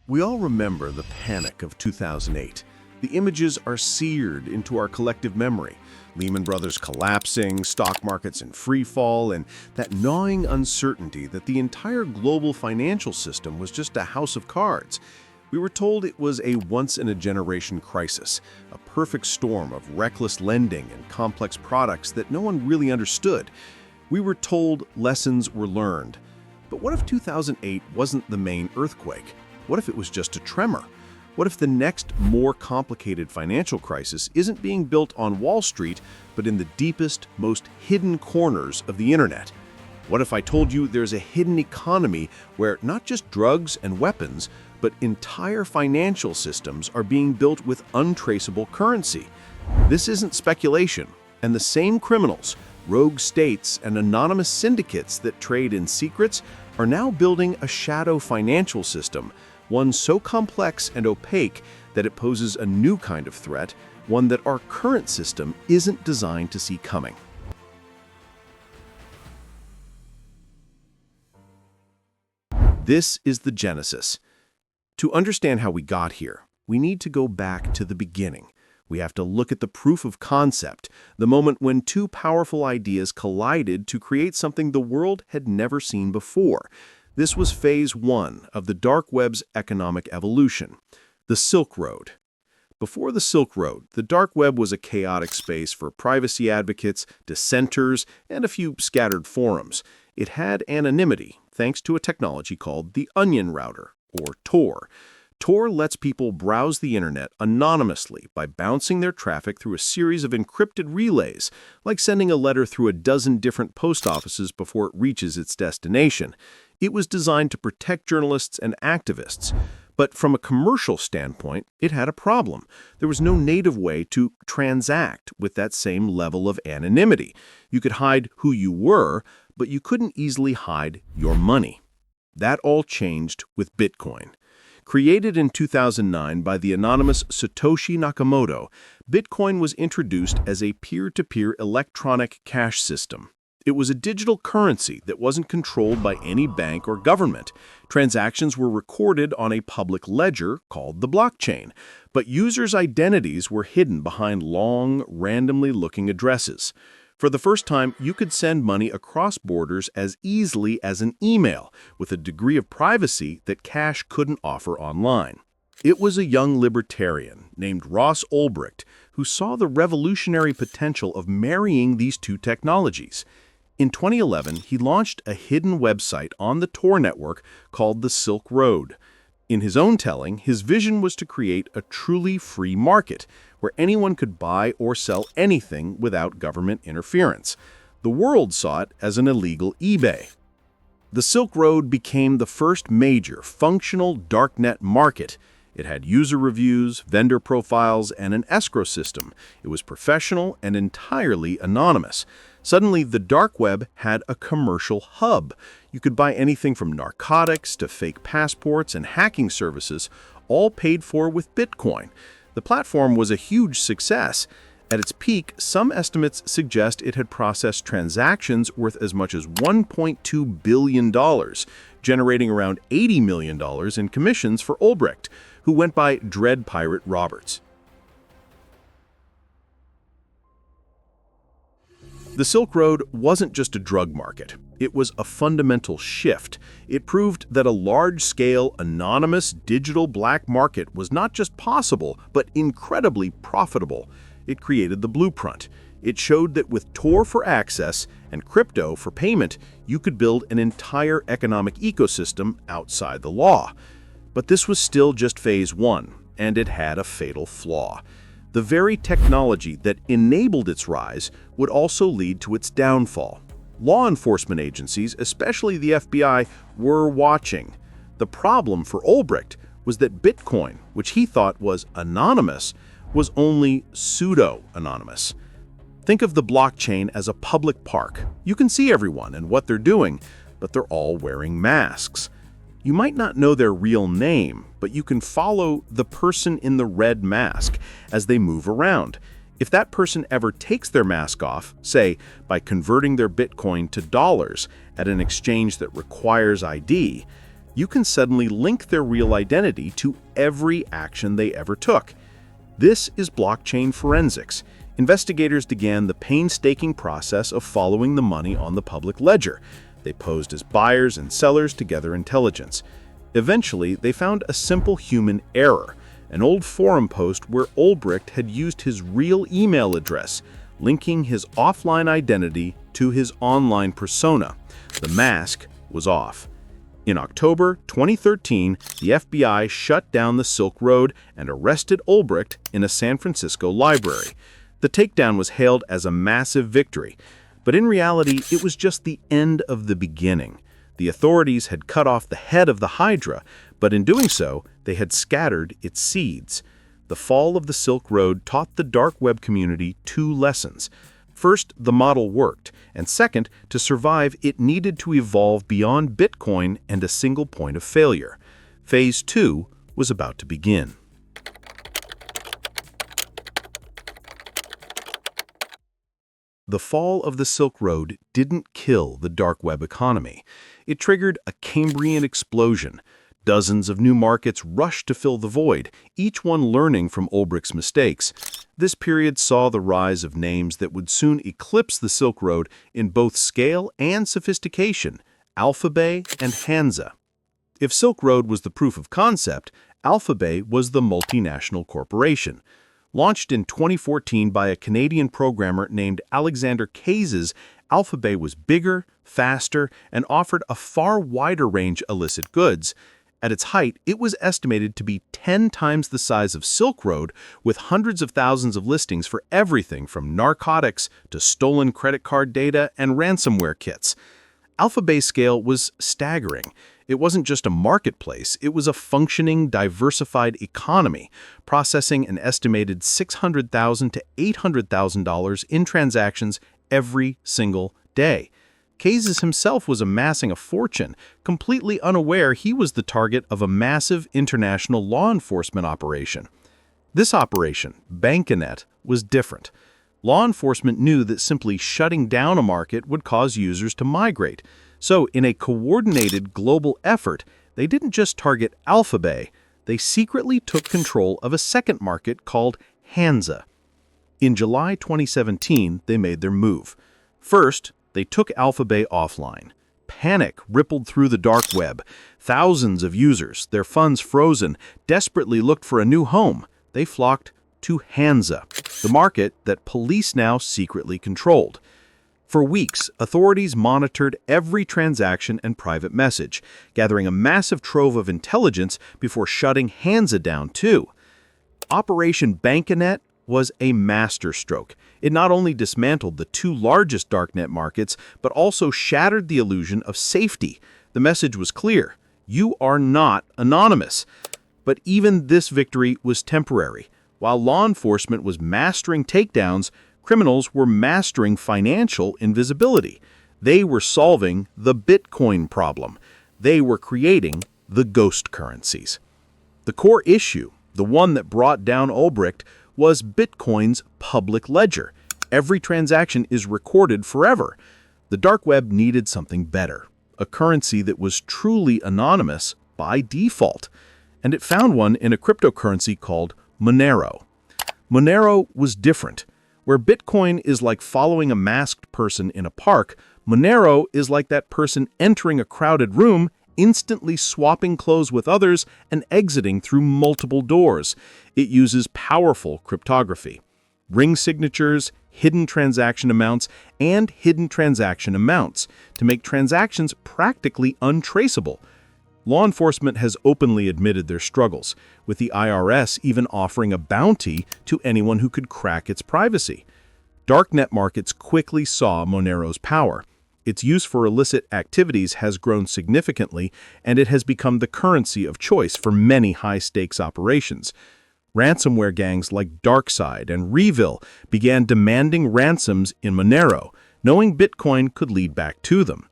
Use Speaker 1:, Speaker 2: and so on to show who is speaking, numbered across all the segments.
Speaker 1: We all remember the panic of 2008. The images are seared into our collective memory. Lehman Brothers collapsing, stock markets in free fall, and that gnawing uncertainty that the entire global financial system was just a house of cards. We were told it was a once-in-a-generation crisis, a perfect storm of reckless lending and complex products that no one really understood. We were told lessons were learned. But what if 2008 wasn't the main earthquake? What if it was just a tremor? What if the next, more complicated financial crisis isn't being built on Wall Street, but in the deepest, most hidden corners of the internet? What if I told you there's a hidden economy where not just drugs and weapons, but entire financial systems are being built with untraceable currency? This isn't speculation, and the same criminals, rogue states, and anonymous syndicates that trade in secrets are now building a shadow financial system, one so complex and opaque that it poses a new kind of threat, one that our current system isn't designed to see coming. This is the genesis. To understand how we got here, we need to go back to the beginning. We have to look at the proof of concept, the moment when two powerful ideas collided to create something the world had never seen before. This was phase one of the dark web's economic evolution, the Silk Road. Before the Silk Road, the dark web was a chaotic space for privacy advocates, dissenters, and a few scattered forums. It had anonymity, thanks to a technology called the Onion Router, or Tor. Tor lets people browse the internet anonymously by bouncing their traffic through a series of encrypted relays, like sending a letter through a dozen different post offices before it reaches its destination. It was designed to protect journalists and activists. But from a commercial standpoint, it had a problem. There was no native way to transact with that same level of anonymity. You could hide who you were, but you couldn't easily hide your money. That all changed with Bitcoin. Created in 2009 by the anonymous Satoshi Nakamoto, Bitcoin was introduced as a peer-to-peer electronic cash system. It was a digital currency that wasn't controlled by any bank or government. Transactions were recorded on a public ledger called the blockchain, but users' identities were hidden behind long, randomly looking addresses. For the first time, you could send money across borders as easily as an email, with a degree of privacy that cash couldn't offer online. It was a young libertarian named Ross Ulbricht who saw the revolutionary potential of marrying these two technologies. In 2011, he launched a hidden website on the Tor network called the Silk Road. In his own telling, his vision was to create a truly free market where anyone could buy or sell anything without government interference. The world saw it as an illegal eBay. The Silk Road became the first major, functional darknet market. It had user reviews, vendor profiles, and an escrow system. It was professional and entirely anonymous. Suddenly, the dark web had a commercial hub. You could buy anything from narcotics to fake passports and hacking services, all paid for with Bitcoin. The platform was a huge success. At its peak, some estimates suggest it had processed transactions worth as much as $1.2 billion, generating around $80 million in commissions for Ulbricht, who went by Dread Pirate Roberts. The Silk Road wasn't just a drug market. It was a fundamental shift. It proved that a large-scale, anonymous, digital black market was not just possible, but incredibly profitable. It created the blueprint. It showed that with Tor for access and crypto for payment, you could build an entire economic ecosystem outside the law. But this was still just phase one, and it had a fatal flaw. The very technology that enabled its rise would also lead to its downfall. Law enforcement agencies, especially the FBI, were watching. The problem for Ulbricht was that Bitcoin, which he thought was anonymous, was only pseudo-anonymous. Think of the blockchain as a public park. You can see everyone and what they're doing, but they're all wearing masks. You might not know their real name, but you can follow the person in the red mask as they move around. If that person ever takes their mask off, say by converting their Bitcoin to dollars at an exchange that requires ID, you can suddenly link their real identity to every action they ever took. This is blockchain forensics. Investigators began the painstaking process of following the money on the public ledger. They posed as buyers and sellers to gather intelligence. Eventually, they found a simple human error, an old forum post where Ulbricht had used his real email address, linking his offline identity to his online persona. The mask was off. In October 2013, the FBI shut down the Silk Road and arrested Ulbricht in a San Francisco library. The takedown was hailed as a massive victory, but in reality, it was just the end of the beginning. The authorities had cut off the head of the Hydra, but in doing so, they had scattered its seeds. The fall of the Silk Road taught the dark web community two lessons. First, the model worked, and second, to survive, it needed to evolve beyond Bitcoin and a single point of failure. Phase 2 was about to begin. The fall of the Silk Road didn't kill the dark web economy. It triggered a Cambrian explosion. Dozens of new markets rushed to fill the void, each one learning from Ulbricht's mistakes. This period saw the rise of names that would soon eclipse the Silk Road in both scale and sophistication: Alphabet and Hansa. If Silk Road was the proof of concept, Alphabet was the multinational corporation. Launched in 2014 by a Canadian programmer named Alexander Kayses, Alphabet was bigger, faster, and offered a far wider range of illicit goods. At its height, it was estimated to be 10 times the size of Silk Road, with hundreds of thousands of listings for everything from narcotics to stolen credit card data and ransomware kits. Alphabet's scale was staggering. It wasn't just a marketplace, it was a functioning, diversified economy, processing an estimated $600,000 to $800,000 in transactions every single day. Kayses himself was amassing a fortune, completely unaware he was the target of a massive international law enforcement operation. This operation, Bankinet, was different. Law enforcement knew that simply shutting down a market would cause users to migrate. So, in a coordinated global effort, they didn't just target Alphabet, they secretly took control of a second market called Hansa. In July 2017, they made their move. First, they took Alphabet offline. Panic rippled through the dark web. Thousands of users, their funds frozen, desperately looked for a new home. They flocked to Hansa, the market that police now secretly controlled. For weeks, authorities monitored every transaction and private message, gathering a massive trove of intelligence before shutting Hansa down too. Operation Bankinet was a masterstroke. It not only dismantled the two largest darknet markets, but also shattered the illusion of safety. The message was clear: you are not anonymous. But even this victory was temporary. While law enforcement was mastering takedowns, criminals were mastering financial invisibility. They were solving the Bitcoin problem. They were creating the ghost currencies. The core issue, the one that brought down Ulbricht, was Bitcoin's public ledger. Every transaction is recorded forever. The dark web needed something better, a currency that was truly anonymous by default. And it found one in a cryptocurrency called Monero. Monero was different. Where Bitcoin is like following a masked person in a park, Monero is like that person entering a crowded room, instantly swapping clothes with others, and exiting through multiple doors. It uses powerful cryptography. Ring signatures, hidden transaction amounts, and hidden transaction amounts to make transactions practically untraceable. Law enforcement has openly admitted their struggles, with the IRS even offering a bounty to anyone who could crack its privacy. Darknet markets quickly saw Monero's power. Its use for illicit activities has grown significantly, and it has become the currency of choice for many high-stakes operations. Ransomware gangs like DarkSide and Revil began demanding ransoms in Monero, knowing Bitcoin could lead back to them.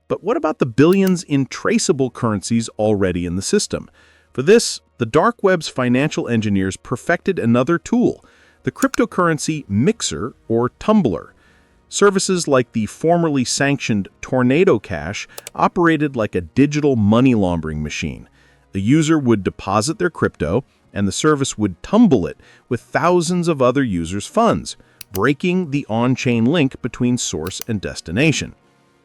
Speaker 1: But what about the billions in traceable currencies already in the system? For this, the dark web's financial engineers perfected another tool, the cryptocurrency mixer or tumbler. Services like the formerly sanctioned Tornado Cash operated like a digital money laundering machine. The user would deposit their crypto, and the service would tumble it with thousands of other users' funds, breaking the on-chain link between source and destination.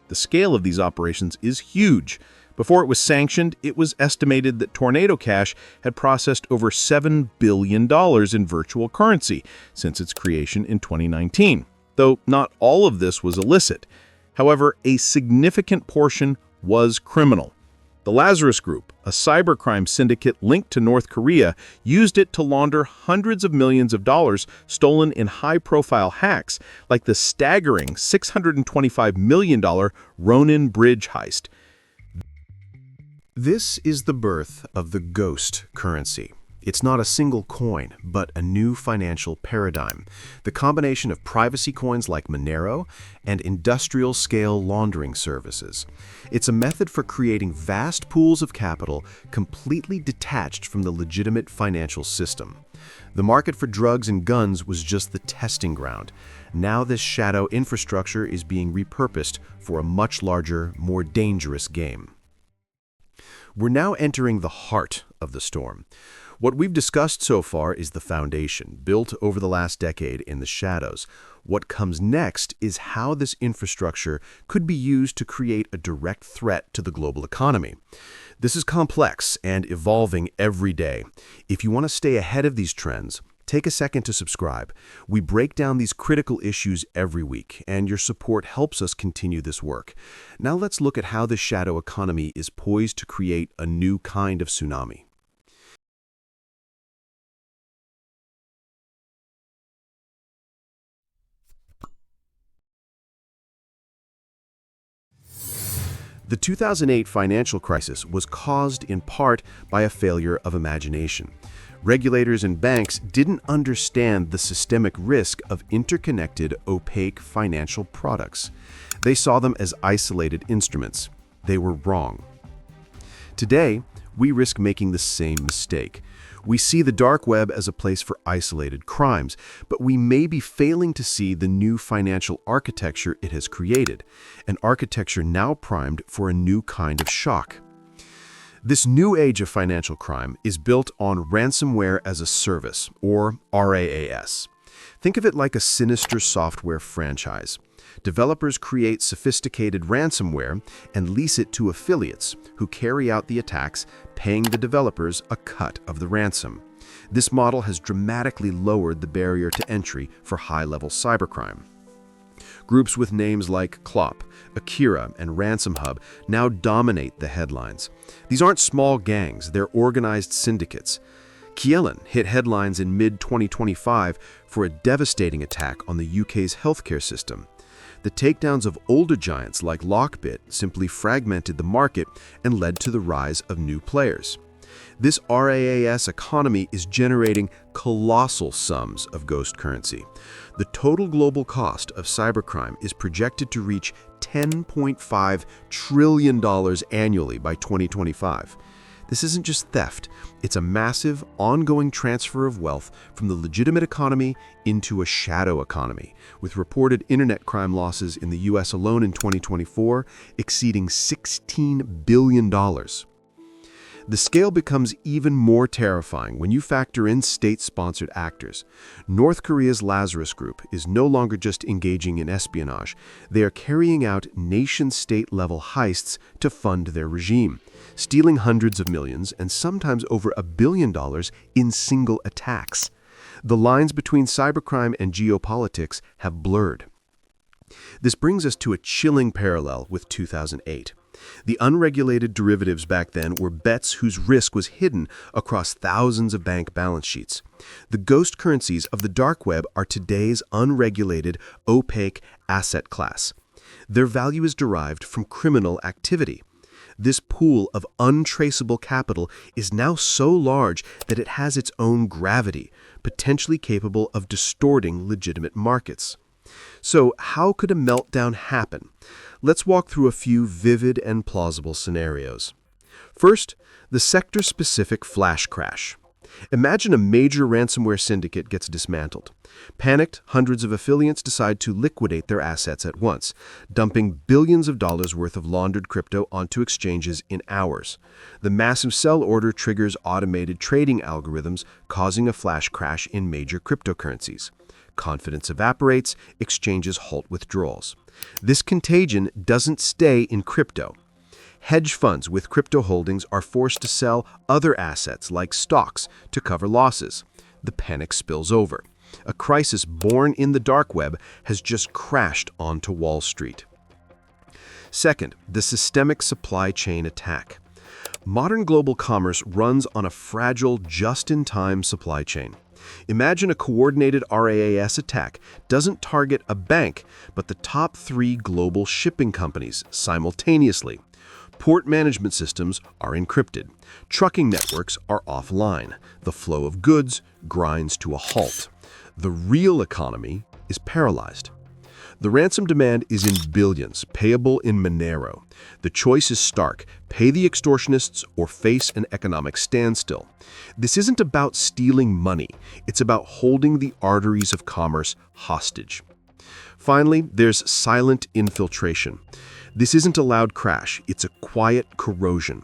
Speaker 1: The scale of these operations is huge. Before it was sanctioned, it was estimated that Tornado Cash had processed over $7 billion in virtual currency since its creation in 2019, though not all of this was illicit. However, a significant portion was criminal. The Lazarus Group, a cybercrime syndicate linked to North Korea, used it to launder hundreds of millions of dollars stolen in high-profile hacks, like the staggering $625 million Ronin Bridge heist. This is the birth of the ghost currency. It's not a single coin, but a new financial paradigm. The combination of privacy coins like Monero and industrial-scale laundering services. It's a method for creating vast pools of capital completely detached from the legitimate financial system. The market for drugs and guns was just the testing ground. Now this shadow infrastructure is being repurposed for a much larger, more dangerous game. We're now entering the heart of the storm. What we've discussed so far is the foundation, built over the last decade in the shadows. What comes next is how this infrastructure could be used to create a direct threat to the global economy. This is complex and evolving every day. If you want to stay ahead of these trends, take a second to subscribe. We break down these critical issues every week, and your support helps us continue this work. Now let's look at how the shadow economy is poised to create a new kind of tsunami. The 2008 financial crisis was caused in part by a failure of imagination. Regulators and banks didn't understand the systemic risk of interconnected, opaque financial products. They saw them as isolated instruments. They were wrong. Today, we risk making the same mistake. We see the dark web as a place for isolated crimes, but we may be failing to see the new financial architecture it has created, an architecture now primed for a new kind of shock. This new age of financial crime is built on ransomware as a service, or RAAS. Think of it like a sinister software franchise. Developers create sophisticated ransomware and lease it to affiliates who carry out the attacks, paying the developers a cut of the ransom. This model has dramatically lowered the barrier to entry for high-level cybercrime. Groups with names like Clop, Akira, and Ransom Hub now dominate the headlines. These aren't small gangs, they're organized syndicates. Kiellan hit headlines in mid-2025 for a devastating attack on the UK's healthcare system. The takedowns of older giants like Lockbit simply fragmented the market and led to the rise of new players. This RAAS economy is generating colossal sums of ghost currency. The total global cost of cybercrime is projected to reach $10.5 trillion annually by 2025. This isn't just theft, it's a massive, ongoing transfer of wealth from the legitimate economy into a shadow economy, with reported internet crime losses in the US alone in 2024 exceeding $16 billion. The scale becomes even more terrifying when you factor in state-sponsored actors. North Korea's Lazarus Group is no longer just engaging in espionage. They are carrying out nation-state level heists to fund their regime, stealing hundreds of millions and sometimes over $1 billion in single attacks. The lines between cybercrime and geopolitics have blurred. This brings us to a chilling parallel with 2008. The unregulated derivatives back then were bets whose risk was hidden across thousands of bank balance sheets. The ghost currencies of the dark web are today's unregulated, opaque asset class. Their value is derived from criminal activity. This pool of untraceable capital is now so large that it has its own gravity, potentially capable of distorting legitimate markets. So, how could a meltdown happen? Let's walk through a few vivid and plausible scenarios. First, the sector-specific flash crash. Imagine a major ransomware syndicate gets dismantled. Panicked, hundreds of affiliates decide to liquidate their assets at once, dumping billions of dollars worth of laundered crypto onto exchanges in hours. The massive sell order triggers automated trading algorithms, causing a flash crash in major cryptocurrencies. Confidence evaporates, exchanges halt withdrawals. This contagion doesn't stay in crypto. Hedge funds with crypto holdings are forced to sell other assets like stocks to cover losses. The panic spills over. A crisis born in the dark web has just crashed onto Wall Street. Second, the systemic supply chain attack. Modern global commerce runs on a fragile, just-in-time supply chain. Imagine a coordinated RAAS attack doesn't target a bank, but the top 3 global shipping companies simultaneously. Port management systems are encrypted. Trucking networks are offline. The flow of goods grinds to a halt. The real economy is paralyzed. The ransom demand is in billions, payable in Monero. The choice is stark: pay the extortionists or face an economic standstill. This isn't about stealing money. It's about holding the arteries of commerce hostage. Finally, there's silent infiltration. This isn't a loud crash, it's a quiet corrosion.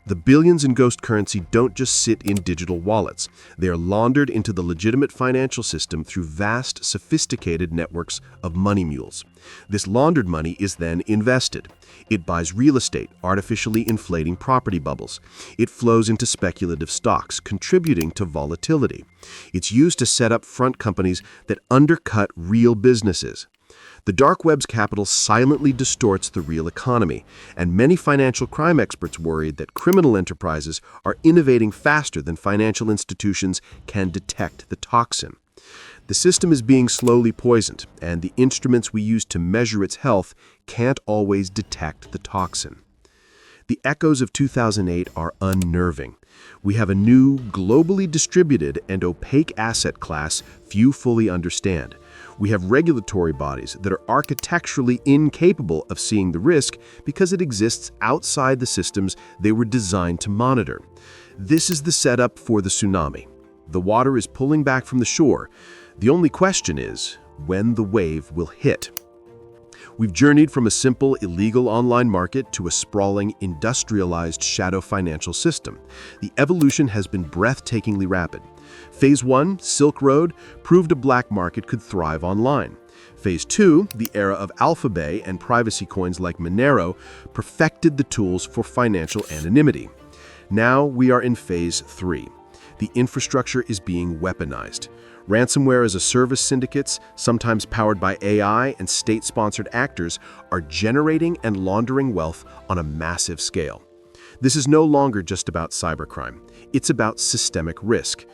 Speaker 1: The billions in ghost currency don't just sit in digital wallets. They are laundered into the legitimate financial system through vast, sophisticated networks of money mules. This laundered money is then invested. It buys real estate, artificially inflating property bubbles. It flows into speculative stocks, contributing to volatility. It's used to set up front companies that undercut real businesses. The dark web's capital silently distorts the real economy, and many financial crime experts worry that criminal enterprises are innovating faster than financial institutions can detect the toxin. The system is being slowly poisoned, and the instruments we use to measure its health can't always detect the toxin. The echoes of 2008 are unnerving. We have a new, globally distributed and opaque asset class few fully understand. We have regulatory bodies that are architecturally incapable of seeing the risk because it exists outside the systems they were designed to monitor. This is the setup for the tsunami. The water is pulling back from the shore. The only question is when the wave will hit. We've journeyed from a simple, illegal online market to a sprawling, industrialized shadow financial system. The evolution has been breathtakingly rapid. Phase 1, Silk Road, proved a black market could thrive online. Phase 2, the era of Alphabay and privacy coins like Monero, perfected the tools for financial anonymity. Now we are in Phase 3. The infrastructure is being weaponized. Ransomware as a service syndicates, sometimes powered by AI and state-sponsored actors, are generating and laundering wealth on a massive scale. This is no longer just about cybercrime. It's about systemic risk.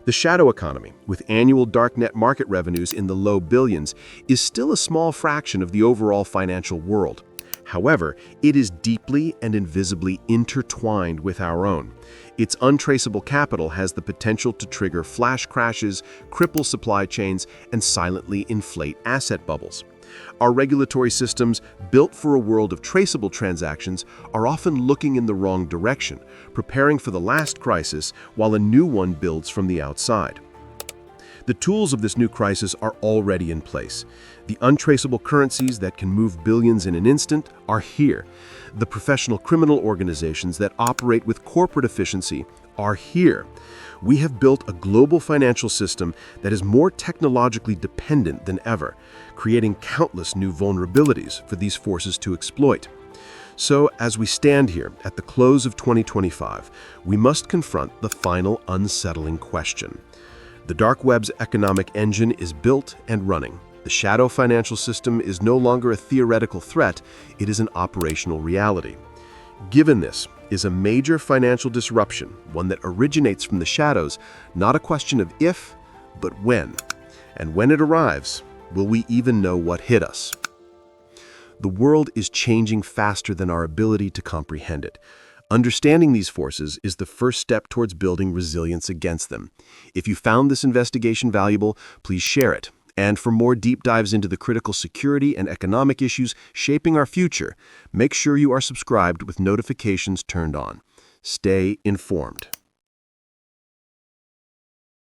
Speaker 1: The shadow economy, with annual darknet market revenues in the low billions, is still a small fraction of the overall financial world. However, it is deeply and invisibly intertwined with our own. Its untraceable capital has the potential to trigger flash crashes, cripple supply chains, and silently inflate asset bubbles. Our regulatory systems, built for a world of traceable transactions, are often looking in the wrong direction, preparing for the last crisis while a new one builds from the outside. The tools of this new crisis are already in place. The untraceable currencies that can move billions in an instant are here. The professional criminal organizations that operate with corporate efficiency are here. We have built a global financial system that is more technologically dependent than ever, creating countless new vulnerabilities for these forces to exploit. So, as we stand here at the close of 2025, we must confront the final unsettling question. The dark web's economic engine is built and running. The shadow financial system is no longer a theoretical threat, it is an operational reality. Given this is a major financial disruption, one that originates from the shadows, not a question of if, but when. And when it arrives, will we even know what hit us? The world is changing faster than our ability to comprehend it. Understanding these forces is the first step towards building resilience against them. If you found this investigation valuable, please share it. And for more deep dives into the critical security and economic issues shaping our future, make sure you are subscribed with notifications turned on. Stay informed.